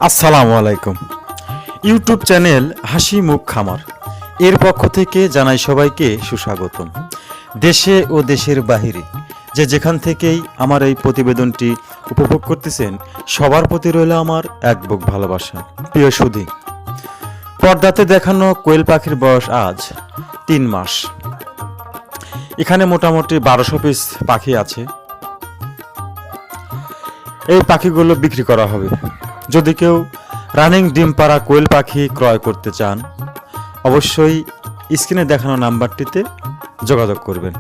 আসসালামু আলাইকুম। YouTube channel হাসি মুখ খামার এর পক্ষ থেকে জানাই সবাইকে সুস্বাগতম। দেশে ও দেশের বাহিরে যে যেখান থেকেই আমার এই প্রতিবেদনটি উপভোগ করতেছেন সবার প্রতি রইল আমার এক বুক ভালোবাসা। প্রিয় সুধী, পর্দাতে দেখানো কোয়েল পাখির বয়স আজ 3 মাস। এখানে মোটামুটি 1200 পিস পাখি আছে। এই পাখিগুলো বিক্রি করা হবে। যদি কেউ রানিং ডিম পাড়া কোয়েল পাখি ক্রয় করতে চান অবশ্যই স্ক্রিনে দেখানো নাম্বারটিতে যোগাযোগ করবেন।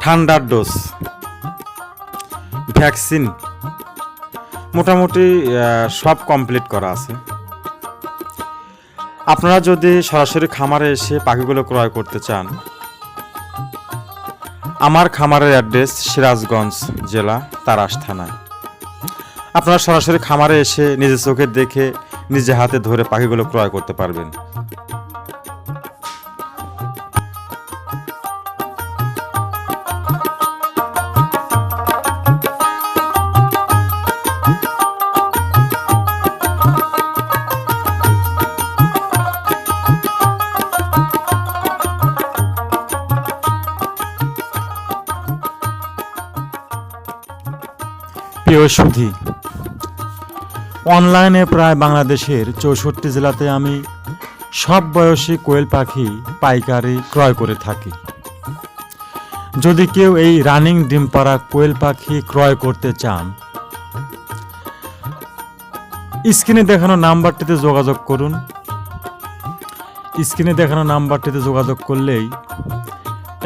ঠান্ডার ডোজ, ভ্যাকসিন মোটামুটি সব কমপ্লিট করা আছে। আপনারা যদি সরাসরি খামারে এসে পাখিগুলো ক্রয় করতে চান, আমার খামারের অ্যাড্রেস সিরাজগঞ্জ জেলা তারাস থানায়। আপনারা সরাসরি খামারে এসে নিজের চোখে দেখে নিজে হাতে ধরে পাখিগুলো ক্রয় করতে পারবেন। প্রিয় সুধী, অনলাইনে প্রায় বাংলাদেশের 64 জেলাতে আমি সব বয়সী কোয়েল পাখি পাইকারি ক্রয় করে থাকি। যদি কেউ এই রানিং ডিম পাড়া কোয়েল পাখি ক্রয় করতে চান স্ক্রিনে দেখানো নাম্বারটিতে যোগাযোগ করুন। স্ক্রিনে দেখানো নাম্বারটিতে যোগাযোগ করলেই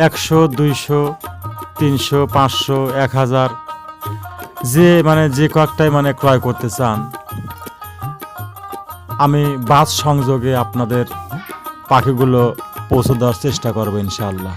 100, 200, 300, 500, 1000 যে কয়েকটাই ক্রয় করতে চান আমি বাস সংযোগে আপনাদের পাখিগুলো পৌঁছে দেওয়ার চেষ্টা করব ইনশাআল্লাহ।